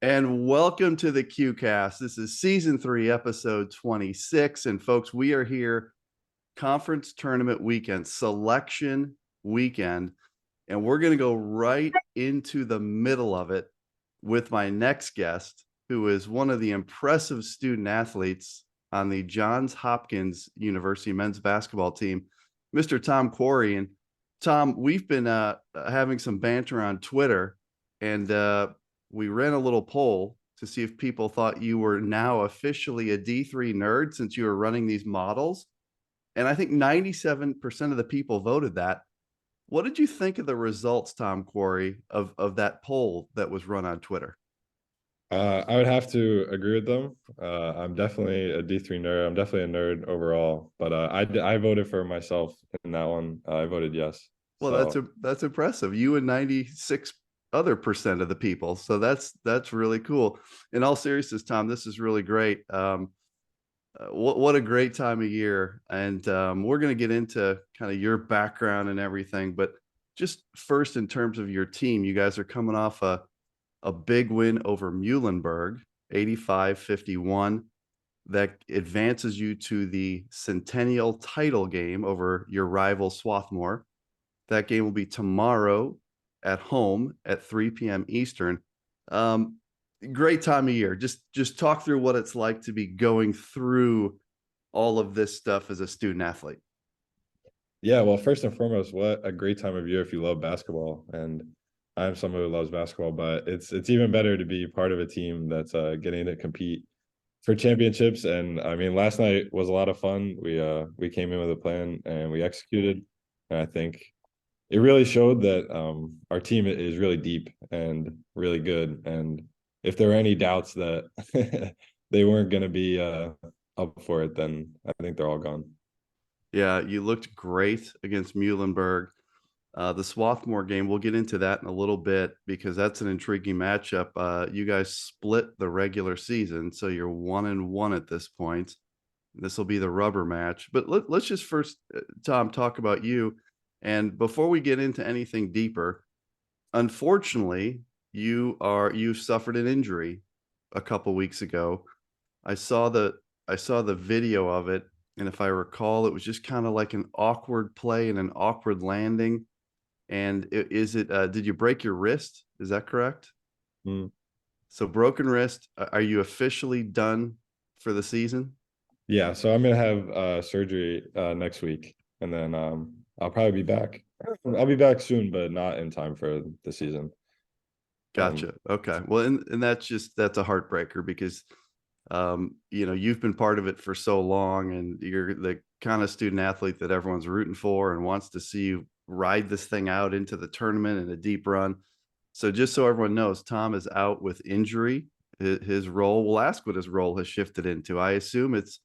And welcome to the QCast. This is season 3, episode 26. And folks, we are here conference tournament weekend, selection weekend. And we're going to go right into the middle of it with my next guest, who is one of the impressive student athletes on the Johns Hopkins University men's basketball team, Mr. Tom Quarry. And Tom, we've been having some banter on Twitter, and we ran a little poll to see if people thought you were now officially a D3 nerd since you were running these models. And I think 97% of the people voted that. What did you think of the results, Tom Quarry, of that poll that was run on Twitter? I would have to agree with them. I'm definitely a D3 nerd. I'm definitely a nerd overall, but I voted for myself in that one. I voted yes. Well, So that's impressive. You and 96 other percent of the people. So that's really cool. In all seriousness, Tom, this is really great. What a great time of year. And we're going to get into kind of your background and everything, but just first in terms of your team, you guys are coming off a big win over Muhlenberg, 85-51. That advances you to the Centennial title game over your rival Swarthmore. That game will be tomorrow at home at 3 p.m. Eastern. Great time of year. Just talk through what it's like to be going through all of this stuff as a student athlete. yeah, well, first and foremost, what a great time of year if you love basketball. And I'm someone who loves basketball, but it's even better to be part of a team that's getting to compete for championships. And I mean, last night was a lot of fun. We came in with a plan and we executed. And I think it really showed that our team is really deep and really good. And if there were any doubts that they weren't going to be up for it, then I think they're all gone. Yeah, you looked great against Muhlenberg. The Swarthmore game, we'll get into that in a little bit because that's an intriguing matchup. You guys split the regular season, so you're 1-1 at this point. This will be the rubber match. But let's just first, Tom, talk about you. And before we get into anything deeper, unfortunately, you suffered an injury a couple weeks ago. I saw the video of it, and if I recall, it was just kind of like an awkward play and an awkward landing. And is it? Did you break your wrist? Is that correct? Mm. So broken wrist. Are you officially done for the season? Yeah, so I'm gonna have surgery next week, and then I'll probably be back. I'll be back soon, but not in time for the season. Gotcha. Okay. Well, and that's a heartbreaker because you've been part of it for so long, and you're the kind of student athlete that everyone's rooting for and wants to see you ride this thing out into the tournament in a deep run. So just so everyone knows, Tom is out with injury. His role, we'll ask what his role has shifted into. I assume it's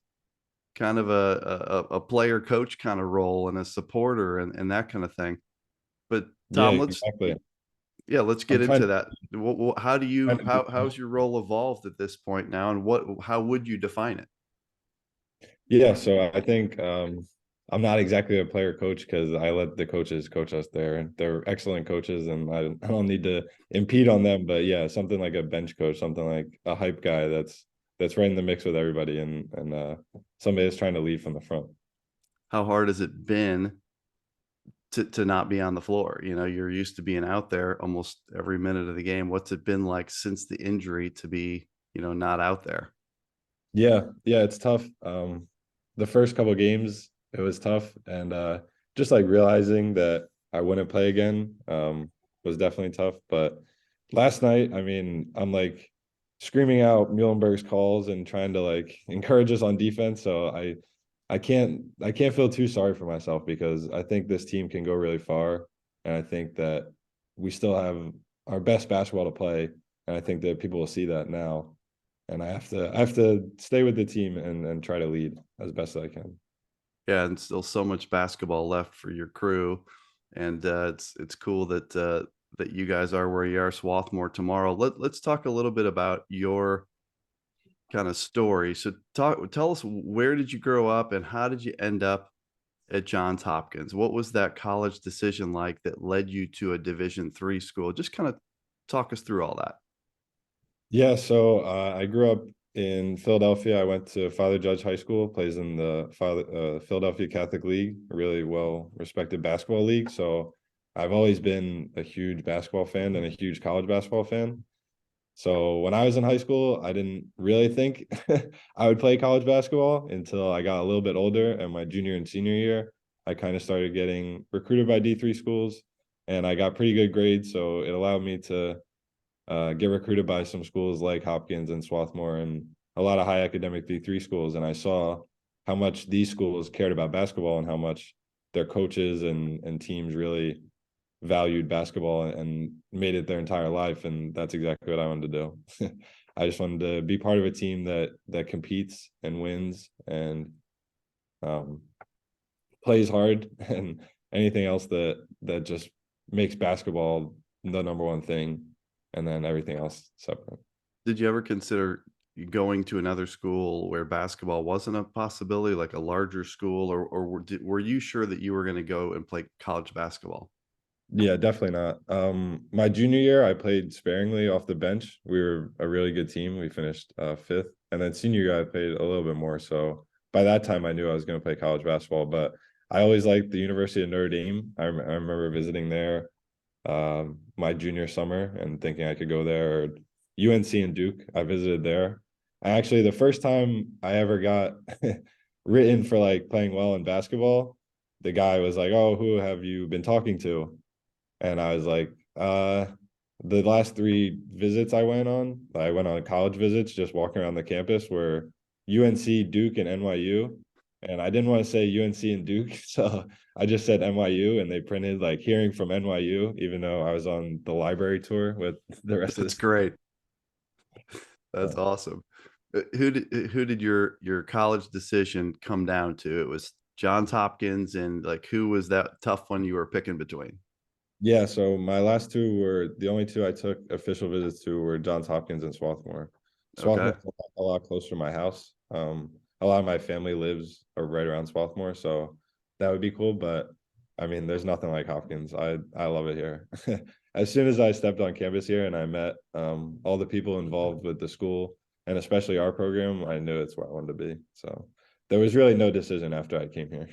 kind of a player coach kind of role and a supporter and that kind of thing. But Yeah, Tom, exactly. let's get I'm into trying, that. How do trying you to be, how's your role evolved at this point now, and how would you define it? yeah, so I think I'm not exactly a player coach because I let the coaches coach us there. They're excellent coaches, and I don't need to impede on them. But yeah, something like a bench coach, something like a hype guy that's right in the mix with everybody, and somebody that's trying to lead from the front. How hard has it been to not be on the floor? You're used to being out there almost every minute of the game. What's it been like since the injury to be, not out there? Yeah, it's tough. The first couple of games it was tough, and just like realizing that I wouldn't play again was definitely tough. But last night, I mean, I'm like screaming out Muhlenberg's calls and trying to like encourage us on defense. So I can't feel too sorry for myself because I think this team can go really far, and I think that we still have our best basketball to play, and I think that people will see that now, and I have to stay with the team and try to lead as best as I can. Yeah, and still so much basketball left for your crew, and it's cool that you guys are where you are. Swarthmore tomorrow. Let's talk a little bit about your kind of story. So tell us, where did you grow up and how did you end up at Johns Hopkins? What was that college decision like that led you to a Division III school? Just kind of talk us through all that. Yeah, so I grew up in Philadelphia. I went to Father Judge High School, plays in the Philadelphia Catholic League, a really well respected basketball league. So I've always been a huge basketball fan and a huge college basketball fan. So when I was in high school, I didn't really think I would play college basketball until I got a little bit older. And my junior and senior year, I kind of started getting recruited by D3 schools, and I got pretty good grades. So it allowed me to get recruited by some schools like Hopkins and Swarthmore and a lot of high academic D3 schools. And I saw how much these schools cared about basketball and how much their coaches and teams really valued basketball and made it their entire life. And that's exactly what I wanted to do. I just wanted to be part of a team that competes and wins and um, plays hard and anything else that just makes basketball the number one thing, and then everything else separate. Did you ever consider going to another school where basketball wasn't a possibility, like a larger school, or were you sure that you were going to go and play college basketball? Yeah, definitely not. My junior year, I played sparingly off the bench. We were a really good team. We finished fifth, and then senior year, I played a little bit more. So by that time, I knew I was going to play college basketball. But I always liked the University of Notre Dame. I remember visiting there my junior summer and thinking I could go there. Or UNC and Duke, I visited there. I actually, the first time I ever got written for like playing well in basketball, the guy was like, "Oh, who have you been talking to?" And I was like, the last three visits I went on college visits, just walking around the campus were UNC, Duke, and NYU. And I didn't want to say UNC and Duke, so I just said NYU, and they printed like hearing from NYU, even though I was on the library tour with the rest of That's this. great. That's awesome. Who did your college decision come down to? It was Johns Hopkins, and like who was that tough one you were picking between? Yeah, so my last two were the only two I took official visits to were Johns Hopkins and Swarthmore. Okay. Swarthmore's a lot closer to my house. A lot of my family lives right around Swarthmore, so that would be cool. But I mean, there's nothing like Hopkins. I love it here. As soon as I stepped on campus here and I met all the people involved with the school and especially our program, I knew it's where I wanted to be. So there was really no decision after I came here.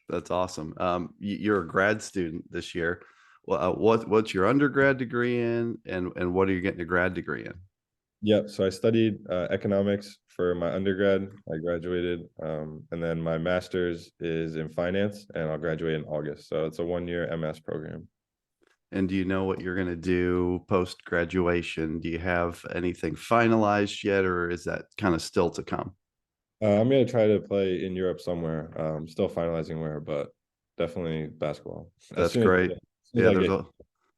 That's awesome. You're a grad student this year. Well, what's your undergrad degree in, and what are you getting a grad degree in? Yep. So I studied economics for my undergrad. I graduated, and then my master's is in finance, and I'll graduate in August. So it's a 1 year MS program. And do you know what you're going to do post graduation? Do you have anything finalized yet, or is that kind of still to come? I'm gonna try to play in Europe somewhere. Still finalizing where, but definitely basketball. That's great. As soon as Yeah, I there's get. a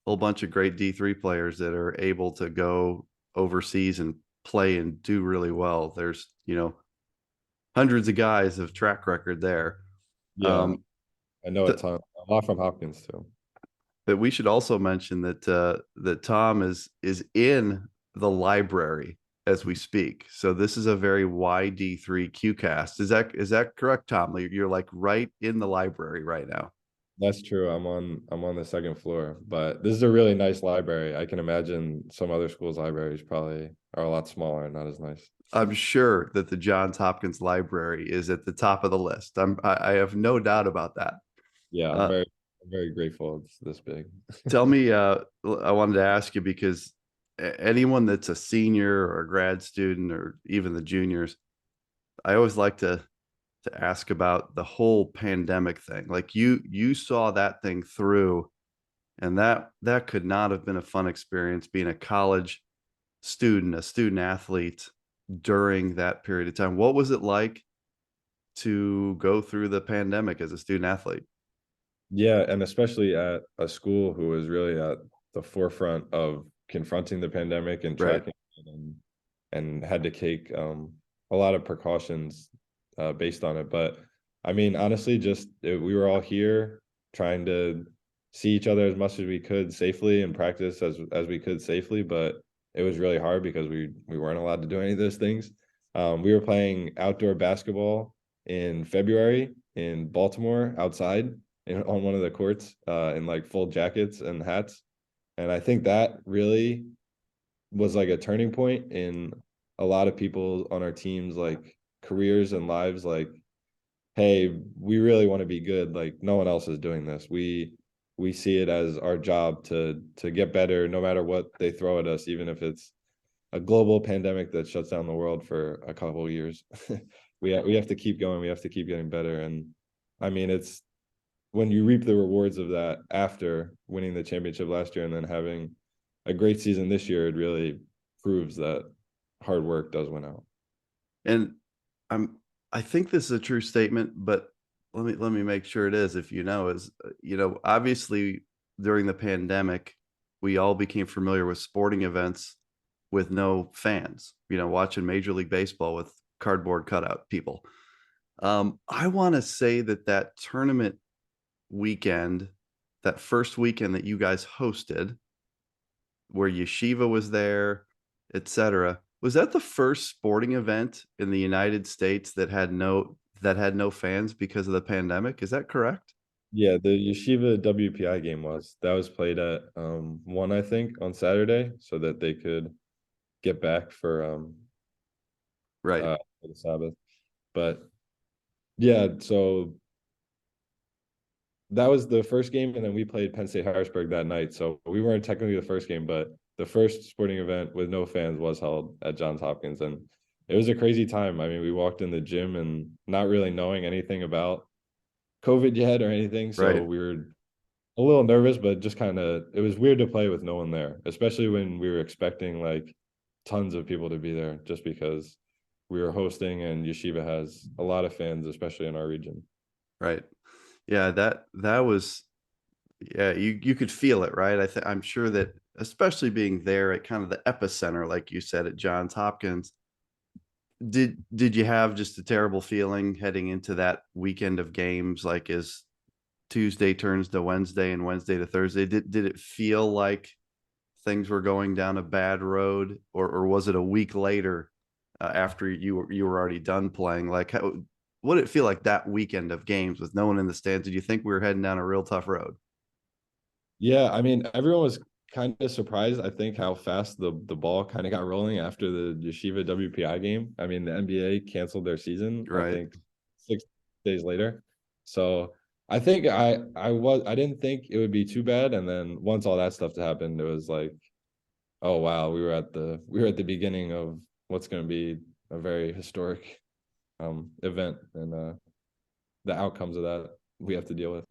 whole bunch of great D3 players that are able to go overseas and play and do really well. There's, hundreds of guys of track record there. Yeah, Um, I know a th- ton. A lot from Hopkins too. but we should also mention that Tom is in the library as we speak. So this is a very YD3 QCast. Is that correct, Tom? You're like right in the library right now. That's true. I'm on the second floor, but this is a really nice library. I can imagine some other schools' libraries probably are a lot smaller and not as nice. I'm sure that the Johns Hopkins Library is at the top of the list. I have no doubt about that. Yeah, Uh, I'm very grateful it's this big. Tell me, I wanted to ask you because anyone that's a senior or a grad student or even the juniors, I always like to ask about the whole pandemic thing. Like you saw that thing through, and that could not have been a fun experience being a college student, a student athlete during that period of time. What was it like to go through the pandemic as a student athlete? Yeah, and especially at a school who was really at the forefront of confronting the pandemic and Right. tracking it and had to take a lot of precautions based on it. But I mean, honestly, we were all here trying to see each other as much as we could safely and practice as we could safely. But it was really hard because we weren't allowed to do any of those things. We were playing outdoor basketball in February in Baltimore outside on one of the courts in like full jackets and hats. And I think that really was like a turning point in a lot of people on our teams, like careers and lives. Like, hey, we really want to be good. Like no one else is doing this. We see it as our job to get better no matter what they throw at us, even if it's a global pandemic that shuts down the world for a couple of years. We have to keep going. We have to keep getting better. And I mean, it's when you reap the rewards of that after winning the championship last year and then having a great season this year, it really proves that hard work does win out. And I'm I think this is a true statement, but let me make sure it is. If obviously during the pandemic, we all became familiar with sporting events with no fans, watching Major League Baseball with cardboard cutout people. I want to say that tournament weekend, that first weekend that you guys hosted, where Yeshiva was there, etc. Was that the first sporting event in the United States that had no fans because of the pandemic? Is that correct? Yeah, the Yeshiva WPI game was played at one, I think, on Saturday so that they could get back Right. for the Sabbath. But yeah, so that was the first game, and then we played Penn State Harrisburg that night. So we weren't technically the first game, but the first sporting event with no fans was held at Johns Hopkins, and it was a crazy time. I mean, we walked in the gym and not really knowing anything about COVID yet or anything, so Right. we were a little nervous, but just kind of it was weird to play with no one there, especially when we were expecting like tons of people to be there, just because we were hosting and Yeshiva has a lot of fans, especially in our region. Right. Yeah, that was, yeah, you could feel it, right? I'm sure that, especially being there at kind of the epicenter, like you said, at Johns Hopkins, did you have just a terrible feeling heading into that weekend of games? Like, as Tuesday turns to Wednesday and Wednesday to Thursday, did it feel like things were going down a bad road, or was it a week later, after you were already done playing? Like, what did it feel like that weekend of games with no one in the stands? Did you think we were heading down a real tough road? Yeah, I mean, everyone was kind of surprised, I think, how fast the ball kind of got rolling after the Yeshiva WPI game. I mean, the NBA canceled their season, I Right. think 6 days later. So I think I didn't think it would be too bad. And then once all that stuff happened, it was like, oh wow, we were at the beginning of what's going to be a very historic event, and the outcomes of that we have to deal with.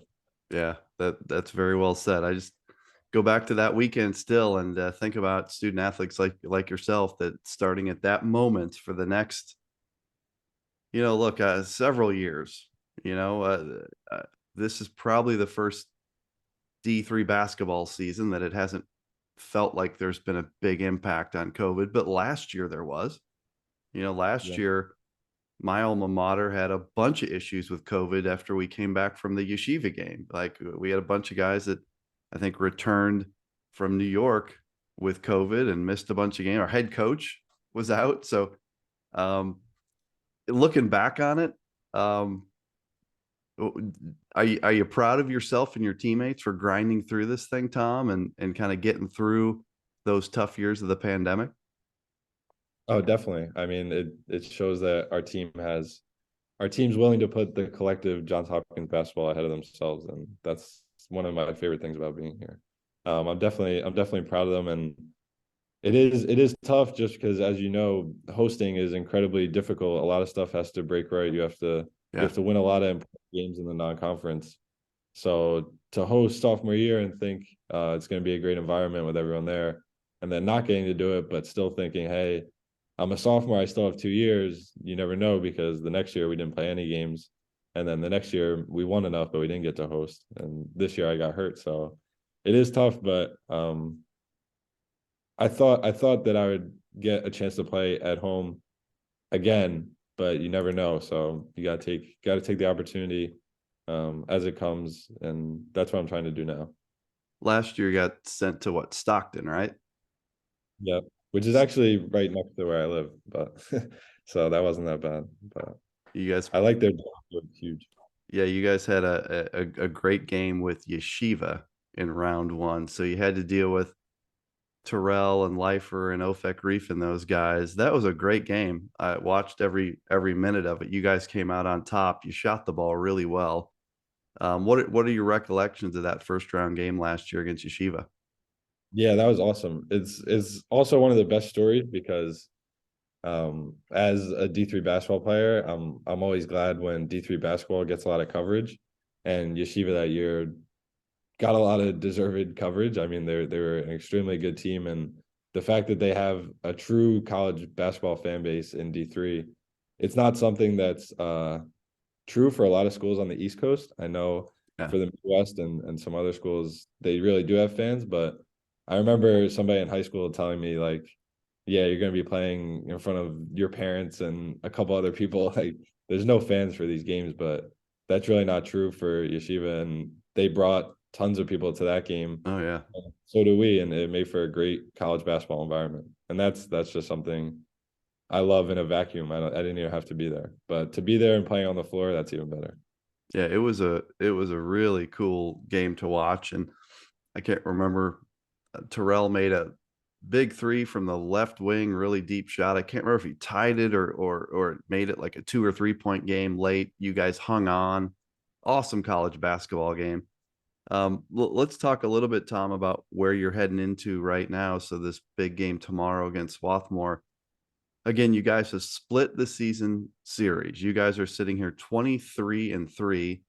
Yeah, that's very well said. I just go back to that weekend still, and think about student athletes like yourself, that starting at that moment for the next, look, several years. You know, this is probably the first D3 basketball season that it hasn't felt like there's been a big impact on COVID, but last year there was. Last Yeah. year my alma mater had a bunch of issues with COVID after we came back from the Yeshiva game. Like, we had a bunch of guys that I think returned from New York with COVID and missed a bunch of games. Our head coach was out. So, um, looking back on it, um, are you proud of yourself and your teammates for grinding through this thing, Tom, and kind of getting through those tough years of the pandemic? Oh, definitely. I mean, it shows that our team's willing to put the collective Johns Hopkins basketball ahead of themselves, and that's one of my favorite things about being here. I'm definitely proud of them, and it is tough just because, as you know, hosting is incredibly difficult. A lot of stuff has to break right. You Yeah. have to win a lot of important games in the non-conference. So to host sophomore year and think it's going to be a great environment with everyone there, and then not getting to do it, but still thinking, hey, I'm a sophomore, I still have 2 years. You never know, because the next year we didn't play any games. And then the next year we won enough, but we didn't get to host. And this year I got hurt. So it is tough, but I thought that I would get a chance to play at home again, but you never know. So you gotta take the opportunity as it comes, and that's what I'm trying to do now. Last year you got sent to what, Stockton, right? Yeah, which is actually right next to where I live, but so that wasn't that bad. But You guys, I like their it's huge. yeah, you guys had a great game with Yeshiva in round one. So you had to deal with Terrell and Loeffler and Ofek Reef and those guys. That was a great game. I watched every minute of it. You guys came out on top. You shot the ball really well. What are your recollections of that first round game last year against Yeshiva? Yeah, that was awesome. It's also one of the best stories because as a D3 basketball player, I'm always glad when D3 basketball gets a lot of coverage, and Yeshiva that year got a lot of deserved coverage. I mean, they were an extremely good team, and the fact that they have a true college basketball fan base in D3, it's not something that's true for a lot of schools on the East Coast. I know Yeah. for the Midwest and some other schools, they really do have fans, but I remember somebody in high school telling me like, yeah, you're going to be playing in front of your parents and a couple other people. Like, there's no fans for these games, but that's really not true for Yeshiva. And they brought tons of people to that game. Oh yeah. And so do we, and it made for a great college basketball environment. And that's just something I love in a vacuum. I didn't even have to be there, but to be there and playing on the floor, that's even better. Yeah, it was a really cool game to watch, and I can't remember. Terrell made a big three from the left wing, really deep shot. I can't remember if he tied it or made it like a 2 or 3 point game late. You guys hung on. Awesome college basketball game. Let's talk a little bit, Tom, about where you're heading into right now. So this big game tomorrow against Swarthmore. Again, you guys have split the season series. You guys are sitting here 23-3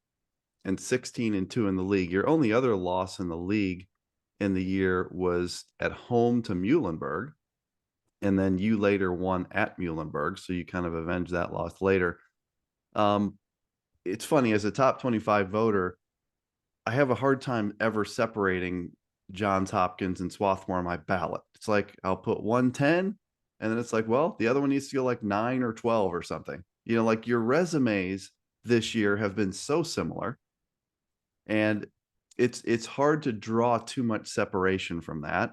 and 16-2 in the league. Your only other loss in the league in the year was at home to Muhlenberg, and then you later won at Muhlenberg, so you kind of avenged that loss later. It's funny, as a top 25 voter, I have a hard time ever separating Johns Hopkins and Swarthmore on my ballot. It's like I'll put 110, and then it's like, well, the other one needs to go like 9 or 12 or something. Like your resumes this year have been so similar, and it's hard to draw too much separation from that.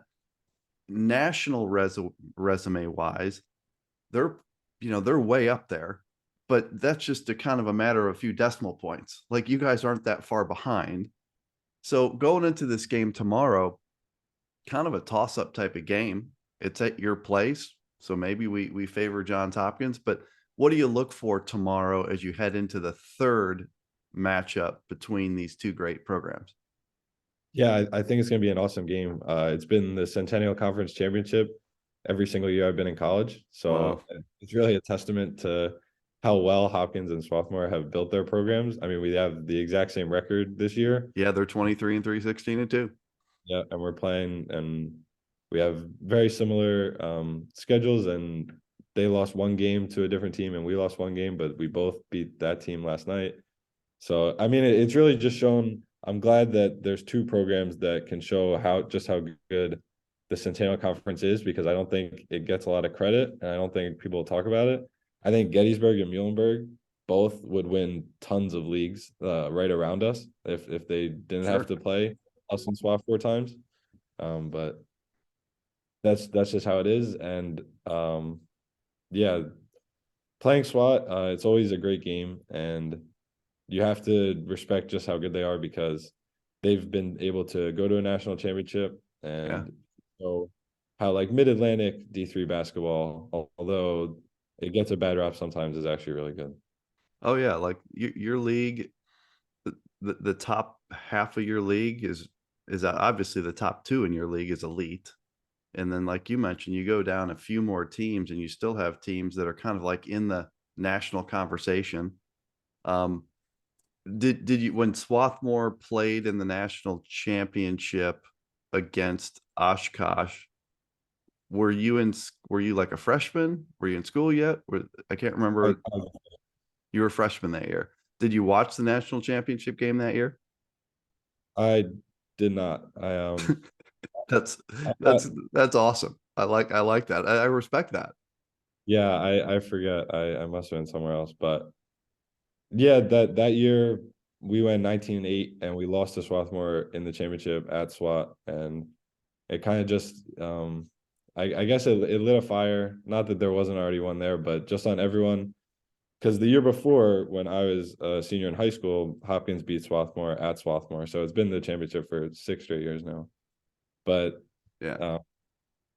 National resume wise, they're they're way up there, but that's just a kind of a matter of a few decimal points. Like you guys aren't that far behind. So going into this game tomorrow, kind of a toss-up type of game. It's at your place, so maybe we favor Johns Hopkins. But what do you look for tomorrow as you head into the third matchup between these two great programs? Yeah, I think it's going to be an awesome game. It's been the Centennial Conference Championship every single year I've been in college. Wow. So it's really a testament to how well Hopkins and Swarthmore have built their programs. I mean, we have the exact same record this year. Yeah, they're 23-3, 16-2. Yeah, and we're playing, and we have very similar schedules, and they lost one game to a different team, and we lost one game, but we both beat that team last night. So, I mean, it's really just shown. I'm glad that there's two programs that can show how good the Centennial Conference is, because I don't think it gets a lot of credit, and I don't think people talk about it. I think Gettysburg and Muhlenberg both would win tons of leagues right around us if they didn't have to play us and SWAT 4 times. But that's just how it is. And yeah, playing SWAT, it's always a great game, and you have to respect just how good they are, because they've been able to go to a national championship, Yeah. and so how like mid-Atlantic D3 basketball, although it gets a bad rap sometimes, is actually really good. Oh yeah, like your league, the top half of your league is obviously the top two in your league is elite. And then, like you mentioned, you go down a few more teams and you still have teams that are kind of like in the national conversation. Um, did you, when Swarthmore played in the national championship against Oshkosh, were you like a freshman? Were you in school yet? I can't I, remember. You were a freshman that year. Did you watch the national championship game that year? I did not. That's I thought, that's awesome. I like that. I respect that. yeah, I forget. I must have been somewhere else, but yeah, that year we went 19-8 and we lost to Swarthmore in the championship at SWAT, and it kind of just I guess it lit a fire. Not that there wasn't already one there, but just on everyone. Because the year before, when I was a senior in high school, Hopkins beat Swarthmore at Swarthmore. So it's been the championship for 6 straight years now. But Yeah. uh,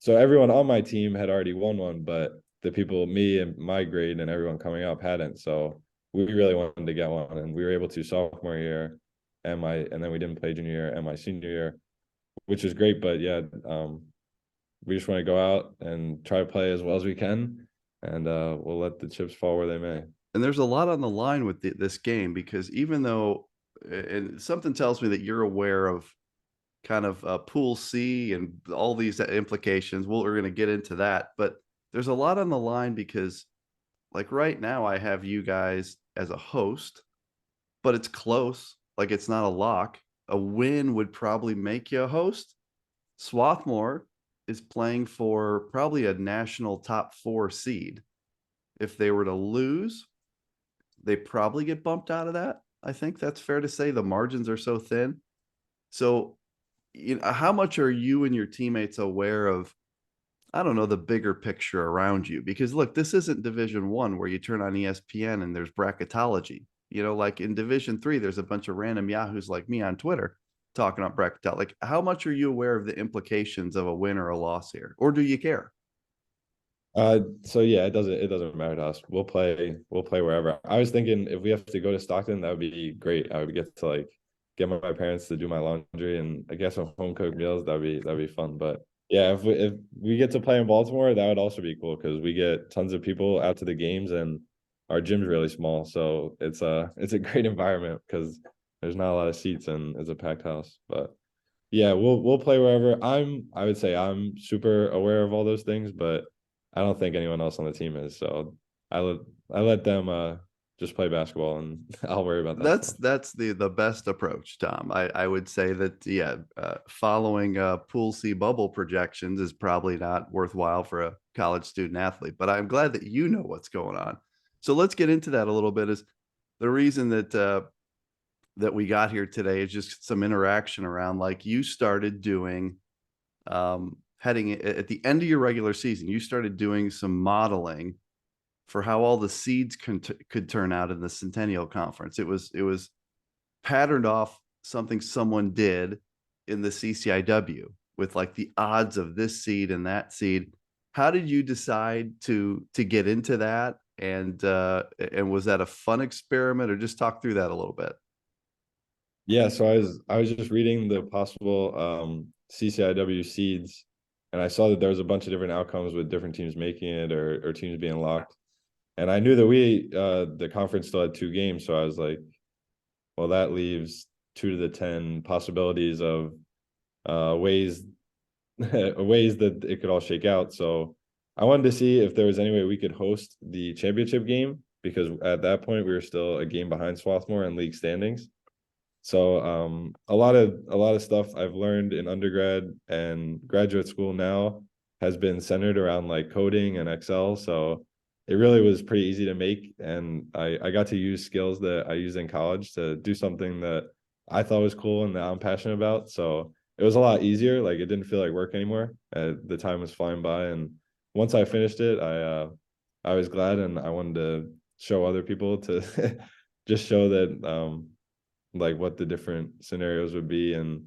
So everyone on my team had already won one, but the people, me and my grade and everyone coming up hadn't. So we really wanted to get one, and we were able to sophomore year and then we didn't play junior year and my senior year, which is great. But yeah, we just want to go out and try to play as well as we can, and we'll let the chips fall where they may. And there's a lot on the line with this game, because even though, and something tells me that you're aware of kind of Pool C and all these implications. We're going to get into that, but there's a lot on the line because, like, right now, I have you guys as a host, but it's close. Like, it's not a lock. A win would probably make you a host. Swarthmore is playing for probably a national top 4 seed. If they were to lose, they probably get bumped out of that. I think that's fair to say. The margins are so thin. So, how much are you and your teammates aware of, I don't know, the bigger picture around you? Because look, this isn't Division 1 where you turn on ESPN and there's bracketology. Like in Division 3, there's a bunch of random yahoos like me on Twitter talking about bracketology. Like, how much are you aware of the implications of a win or a loss here, or do you care? So yeah, it doesn't matter to us. We'll play wherever. I was thinking if we have to go to Stockton, that would be great. I would get to like get my parents to do my laundry, and I guess some home cooked meals. That'd be fun. But yeah, if we get to play in Baltimore, that would also be cool because we get tons of people out to the games, and our gym's really small, so it's a great environment because there's not a lot of seats and it's a packed house. But yeah, we'll play wherever. I would say I'm super aware of all those things, but I don't think anyone else on the team is. So I let I let them just play basketball, and I'll worry about that That's stuff. the best approach, Tom. I would say that, yeah, following Pool C bubble projections is probably not worthwhile for a college student athlete. But I'm glad that you know what's going on. So let's get into that a little bit. Is the reason that we got here today is just some interaction around, like, you started doing, heading at the end of your regular season, you started doing some modeling for how all the seeds could turn out in the Centennial Conference. It was patterned off something someone did in the CCIW with, like, the odds of this seed and that seed. How did you decide to get into that? And was that a fun experiment, or just talk through that a little bit? Yeah, so I was just reading the possible CCIW seeds, and I saw that there was a bunch of different outcomes with different teams making it or teams being locked. And I knew that the conference still had 2 games, so I was like, well, that leaves 2 to the 10 possibilities of ways ways that it could all shake out. So I wanted to see if there was any way we could host the championship game because at that point we were still a game behind Swarthmore in league standings. So a lot of stuff I've learned in undergrad and graduate school now has been centered around like coding and Excel. So it really was pretty easy to make, and I got to use skills that I used in college to do something that I thought was cool and that I'm passionate about. So it was a lot easier. Like it didn't feel like work anymore. The time was flying by, and once I finished it, I was glad, and I wanted to show other people to just show that like what the different scenarios would be, and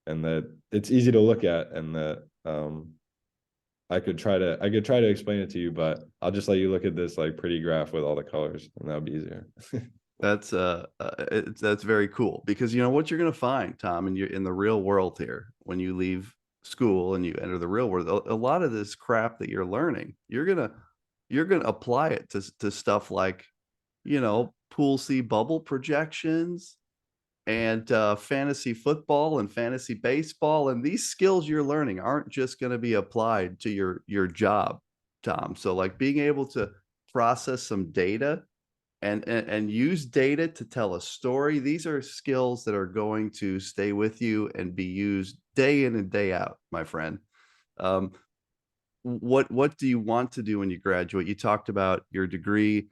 that it's easy to look at, and that I could try to explain it to you, but I'll just let you look at this like pretty graph with all the colors, and that'll be easier. That's very cool, because you know what you're going to find, Tom, and you're in the real world here when you leave school and you enter the real world. A lot of this crap that you're learning, you're gonna apply it to stuff like, Pool C bubble projections and fantasy football and fantasy baseball. And these skills you're learning aren't just going to be applied to your job, Tom. So, like, being able to process some data and use data to tell a story, these are skills that are going to stay with you and be used day in and day out, my friend. Um, what do you want to do when you graduate? You talked about your degree,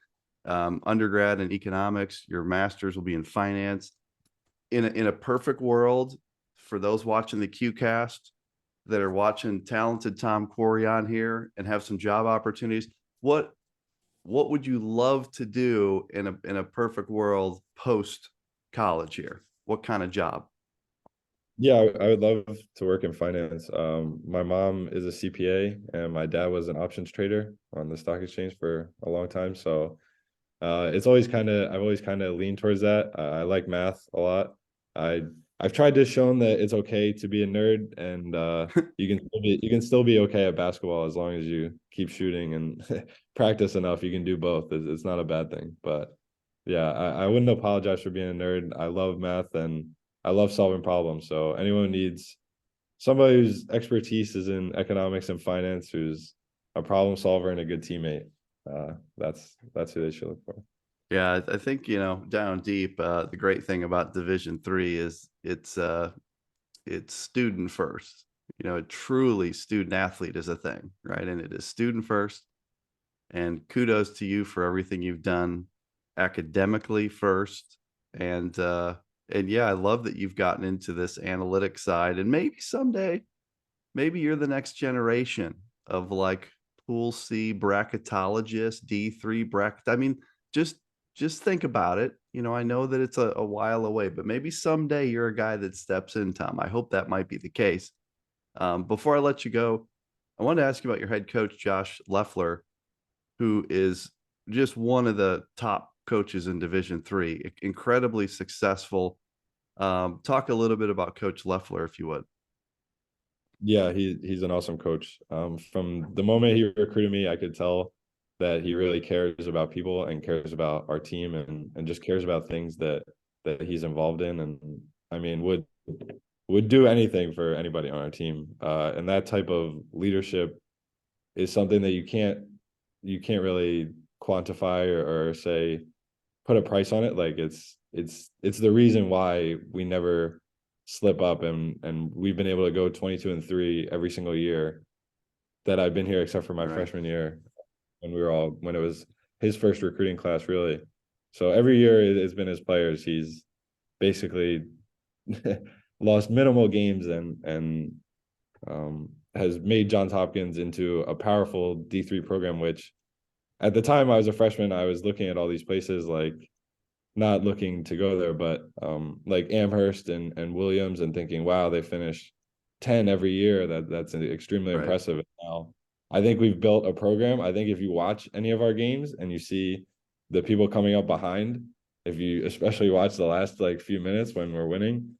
undergrad in economics. Your master's will be in finance. In a perfect world, for those watching the QCast that are watching talented Tom Quarry on here and have some job opportunities, what would you love to do in a perfect world post college here? What kind of job? Yeah, I would love to work in finance. My mom is a CPA and my dad was an options trader on the stock exchange for a long time. So it's always I've always kind of leaned towards that. I like math a lot. I I've tried to shown that it's okay to be a nerd, and you can still be okay at basketball as long as you keep shooting and practice enough. You can do both. It's not a bad thing. But yeah, I wouldn't apologize for being a nerd. I love math and I love solving problems. So anyone who needs somebody whose expertise is in economics and finance, who's a problem solver and a good teammate, that's who they should look for. Yeah, I think, down deep, the great thing about Division 3 is it's student first. Truly student athlete is a thing, right? And it is student first. And kudos to you for everything you've done academically first. And yeah, I love that you've gotten into this analytic side. And maybe someday, maybe you're the next generation of like pool C bracketologist, D3 bracket. I mean, just just think about it. I know that it's a while away, but maybe someday you're a guy that steps in, Tom. I hope that might be the case. Before I let you go, I wanted to ask you about your head coach, Josh Loeffler, who is just one of the top coaches in Division 3, incredibly successful. Talk a little bit about Coach Loeffler, if you would. Yeah, he's an awesome coach. From the moment he recruited me, I could tell that he really cares about people and cares about our team and just cares about things that he's involved in. And I mean, would do anything for anybody on our team. And that type of leadership is something that you can't really quantify or say put a price on it. Like it's the reason why we never slip up and we've been able to go 22-3 every single year that I've been here, except for my Right. freshman year when it was his first recruiting class, really. So every year it's been his players. He's basically lost minimal games and has made Johns Hopkins into a powerful D3 program, which at the time I was a freshman, I was looking at all these places like not looking to go there, but like Amherst and Williams and thinking, wow, they finish 10 every year. That's extremely Right. impressive. And now I think we've built a program. I think if you watch any of our games and you see the people coming up behind, if you especially watch the last like few minutes when we're winning,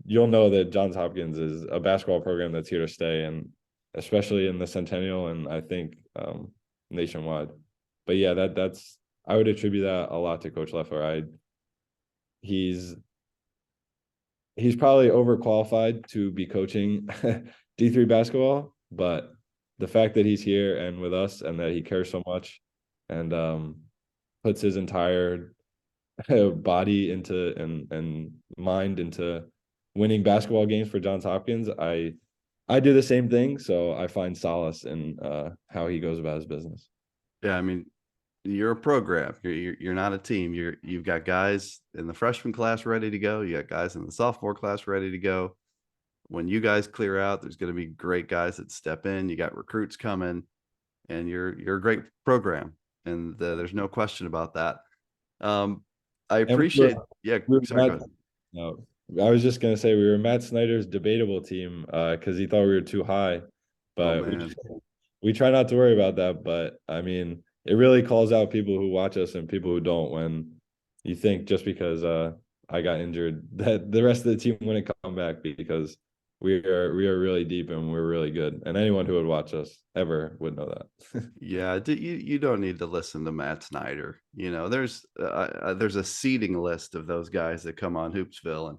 you'll know that Johns Hopkins is a basketball program that's here to stay, and especially in the Centennial and I think nationwide. But yeah, that's I would attribute that a lot to Coach Loeffler. He's he's probably overqualified to be coaching D3 basketball, but the fact that he's here and with us and that he cares so much and puts his entire body into and mind into winning basketball games for Johns Hopkins, I do the same thing, so I find solace in how he goes about his business. Yeah, I mean, you're a program. You're not a team. You've got guys in the freshman class ready to go. You got guys in the sophomore class ready to go. When you guys clear out, there's going to be great guys that step in. You got recruits coming, and you're a great program, and there's no question about that. I And appreciate. Yeah, we were sorry, go Matt, ahead. no, I was just gonna say we were Matt Snyder's debatable team because he thought we were too high, Oh but man, we try not to worry about that. But I mean, it really calls out people who watch us and people who don't when you think just because I got injured that the rest of the team wouldn't come back because we are really deep and we're really good. And anyone who would watch us ever would know that. yeah. You don't need to listen to Matt Snyder. There's a seating list of those guys that come on Hoopsville,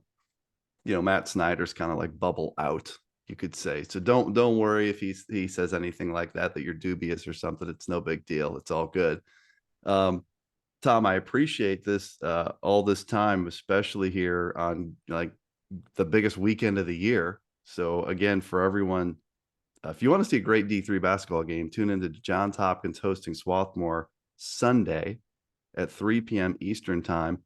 and Matt Snyder's kind of like bubble out, you could say. So don't worry if he says anything like that you're dubious or something. It's no big deal. It's all good. Um, Tom, I appreciate this all this time, especially here on like the biggest weekend of the year. So again, for everyone, if you want to see a great D3 basketball game, tune into Johns Hopkins hosting Swarthmore Sunday at 3 p.m. Eastern time.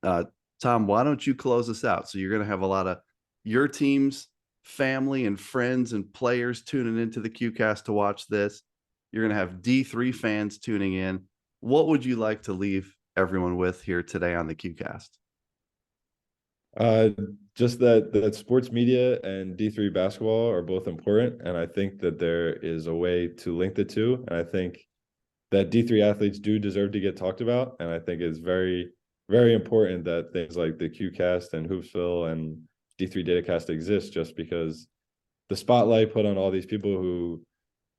Uh, Tom, why don't you close us out? So you're going to have a lot of your team's family and friends and players tuning into the QCast to watch this. You're going to have D3 fans tuning in. What would you like to leave everyone with here today on the QCast? Uh, just that sports media and D3 basketball are both important, and I think that there is a way to link the two. And I think that D3 athletes do deserve to get talked about, and I think it's very, very important that things like the QCast and Hoopsville and D3 Datacast exist, just because the spotlight put on all these people who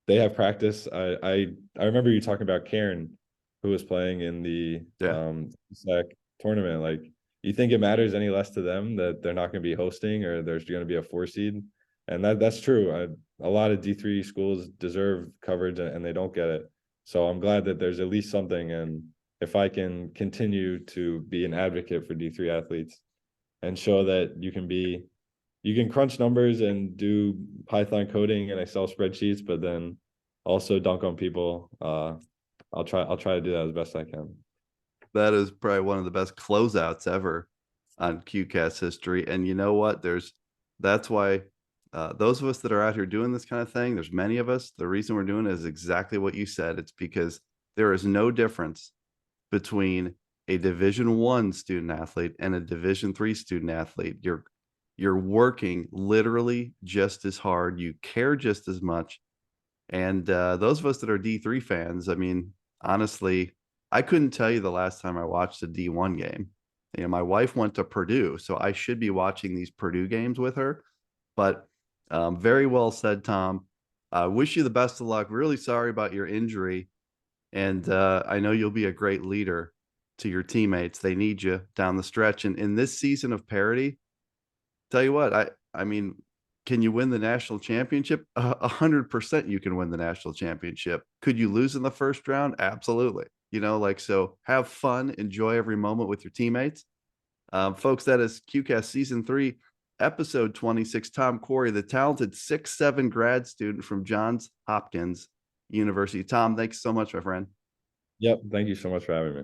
they have practice. I remember you talking about Karen, who was playing in the Yeah. SAC tournament. Like, you think it matters any less to them that they're not going to be hosting or there's going to be a 4 seed? And that's true. A lot of D3 schools deserve coverage and they don't get it. So I'm glad that there's at least something. And if I can continue to be an advocate for D3 athletes and show that you can crunch numbers and do Python coding and Excel spreadsheets, but then also dunk on people. I'll try to do that as best I can. That is probably one of the best closeouts ever on QCast history. And you know what? That's why those of us that are out here doing this kind of thing, there's many of us. The reason we're doing it is exactly what you said. It's because there is no difference between a Division I student athlete and a Division III student athlete. You're working literally just as hard. You care just as much. And those of us that are D3 fans, I mean, honestly, I couldn't tell you the last time I watched a D1 game. You know, my wife went to Purdue, so I should be watching these Purdue games with her. But very well said, Tom. I wish you the best of luck. Really sorry about your injury. And I know you'll be a great leader to your teammates. They need you down the stretch. And in this season of parity, tell you what, I mean, can you win the national championship? 100% you can win the national championship. Could you lose in the first round? Absolutely. You know, like, so have fun, enjoy every moment with your teammates. Folks, that is QCast season 3, episode 26. Tom Quarry, the talented 6'7" grad student from Johns Hopkins University. Tom, thanks so much, my friend. Yep. Thank you so much for having me.